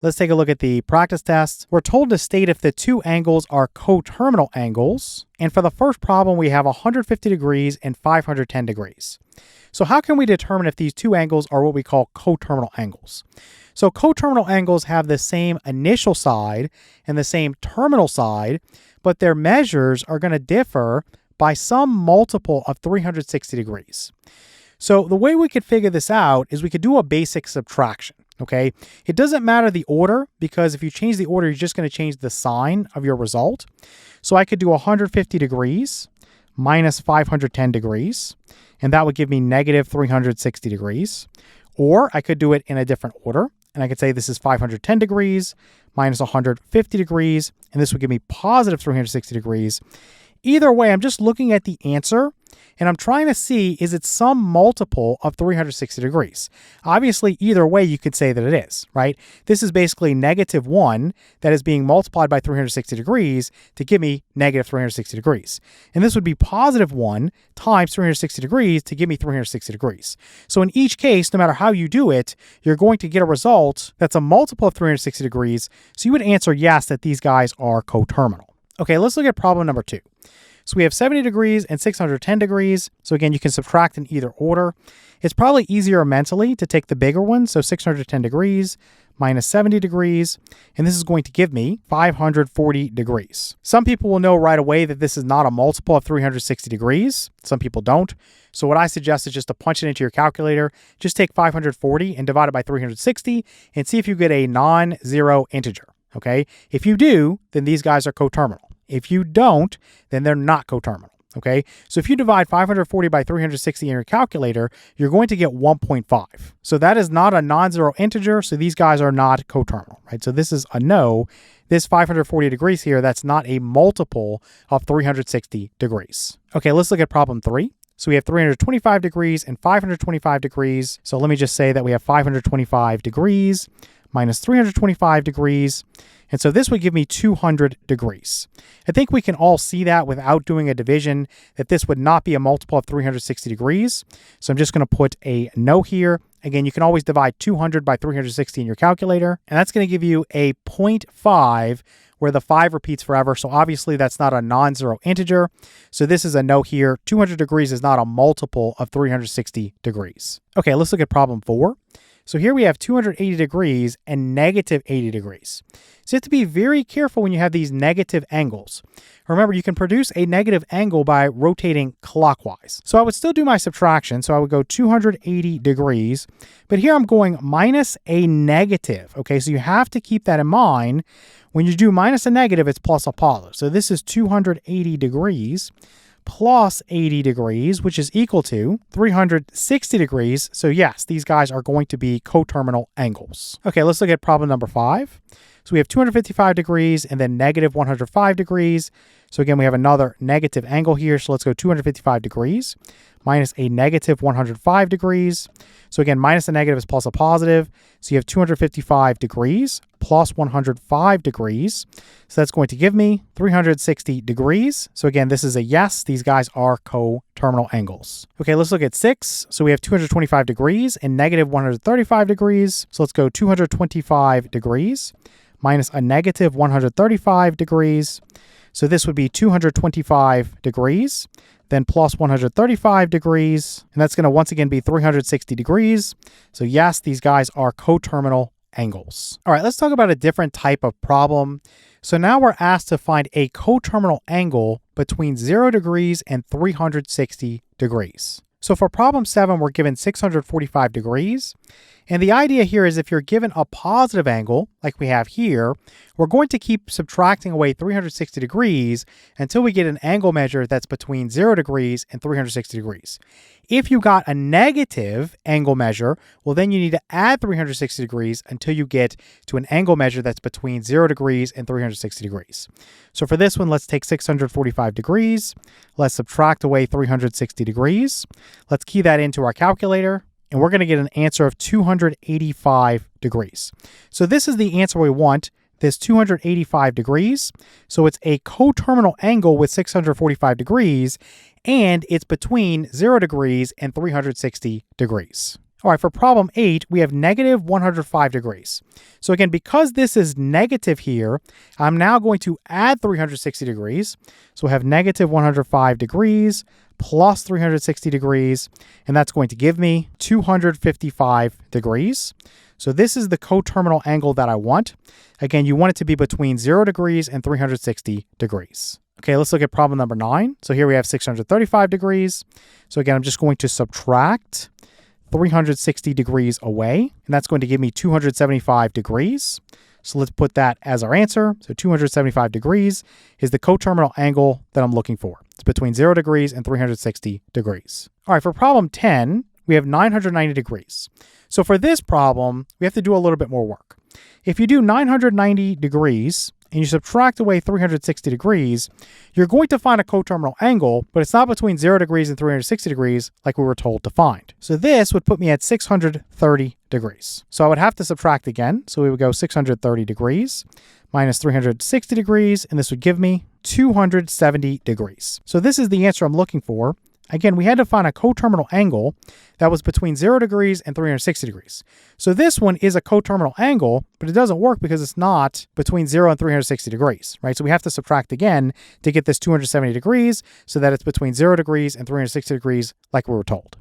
Let's take a look at the practice test. We're told to state if the two angles are coterminal angles. And for the first problem, we have 150 degrees and 510 degrees. So how can we determine if these two angles are what we call coterminal angles? So coterminal angles have the same initial side and the same terminal side, but their measures are going to differ by some multiple of 360 degrees. So the way we could figure this out is we could do a basic subtraction. Okay, it doesn't matter the order, because if you change the order, you're just going to change the sign of your result. So I could do 150 degrees minus 510 degrees, and that would give me negative 360 degrees. Or I could do it in a different order, and I could say this is 510 degrees minus 150 degrees, and this would give me positive 360 degrees. Either way, I'm just looking at the answer, and I'm trying to see, is it some multiple of 360 degrees? Obviously, either way, you could say that it is, right? This is basically negative 1 that is being multiplied by 360 degrees to give me negative 360 degrees. And this would be positive 1 times 360 degrees to give me 360 degrees. So in each case, no matter how you do it, you're going to get a result that's a multiple of 360 degrees. So you would answer yes, that these guys are coterminal. Okay, let's look at problem number 2. So we have 70 degrees and 610 degrees. So again, you can subtract in either order. It's probably easier mentally to take the bigger one. So 610 degrees minus 70 degrees. And this is going to give me 540 degrees. Some people will know right away that this is not a multiple of 360 degrees. Some people don't. So what I suggest is just to punch it into your calculator. Just take 540 and divide it by 360 and see if you get a non-zero integer. Okay. If you do, then these guys are coterminal. If you don't, then they're not coterminal, okay? So if you divide 540 by 360 in your calculator, you're going to get 1.5. So that is not a non-zero integer, so these guys are not coterminal, right? So this is a no. This 540 degrees here, that's not a multiple of 360 degrees. Okay, let's look at problem 3. So we have 325 degrees and 525 degrees. So let me just say that we have 525 degrees minus 325 degrees. And so this would give me 200 degrees. I think we can all see that without doing a division, that this would not be a multiple of 360 degrees. So I'm just going to put a no here. Again, you can always divide 200 by 360 in your calculator, and that's going to give you a 0.5, where the 5 repeats forever. So obviously that's not a non-zero integer. So this is a no here. 200 degrees is not a multiple of 360 degrees. Okay, let's look at problem 4. So here we have 280 degrees and negative 80 degrees. So you have to be very careful when you have these negative angles. Remember, you can produce a negative angle by rotating clockwise. So I would still do my subtraction. So I would go 280 degrees, but here I'm going minus a negative. Okay, so you have to keep that in mind. When you do minus a negative, it's plus a positive. So this is 280 degrees plus 80 degrees, which is equal to 360 degrees. So yes, these guys are going to be coterminal angles. Okay, let's look at problem number 5. So we have 255 degrees and then negative 105 degrees. So again, we have another negative angle here. So let's go 255 degrees minus a negative 105 degrees. So again, minus a negative is plus a positive. So you have 255 degrees plus 105 degrees. So that's going to give me 360 degrees. So again, this is a yes. These guys are coterminal angles. Okay, let's look at 6. So we have 225 degrees and negative 135 degrees. So let's go 225 degrees minus a negative 135 degrees. So this would be 225 degrees, then plus 135 degrees, and that's going to once again be 360 degrees. So yes, these guys are coterminal angles. All right, let's talk about a different type of problem. So now we're asked to find a coterminal angle between 0 degrees and 360 degrees. So for problem 7, we're given 645 degrees. And the idea here is if you're given a positive angle, like we have here, we're going to keep subtracting away 360 degrees until we get an angle measure that's between 0 degrees and 360 degrees. If you got a negative angle measure, well, then you need to add 360 degrees until you get to an angle measure that's between 0 degrees and 360 degrees. So for this one, let's take 645 degrees. Let's subtract away 360 degrees. Let's key that into our calculator, and we're going to get an answer of 285 degrees. So this is the answer we want, this 285 degrees. So it's a coterminal angle with 645 degrees, and it's between 0 degrees and 360 degrees. All right, for problem 8, we have negative 105 degrees. So again, because this is negative here, I'm now going to add 360 degrees. So we'll have negative 105 degrees plus 360 degrees, and that's going to give me 255 degrees. So this is the coterminal angle that I want. Again, you want it to be between 0 degrees and 360 degrees. Okay, let's look at problem number 9. So here we have 635 degrees. So again, I'm just going to subtract 360 degrees away, and that's going to give me 275 degrees. So let's put that as our answer. So 275 degrees is the coterminal angle that I'm looking for. It's between 0 degrees and 360 degrees. All right, for problem 10, we have 990 degrees. So for this problem, we have to do a little bit more work. If you do 990 degrees and you subtract away 360 degrees, you're going to find a coterminal angle, but it's not between 0 degrees and 360 degrees like we were told to find. So this would put me at 630 degrees. So I would have to subtract again. So we would go 630 degrees minus 360 degrees, and this would give me 270 degrees. So this is the answer I'm looking for. Again, we had to find a coterminal angle that was between 0 degrees and 360 degrees. So this one is a coterminal angle, but it doesn't work because it's not between 0 and 360 degrees, right? So we have to subtract again to get this 270 degrees so that it's between 0 degrees and 360 degrees like we were told.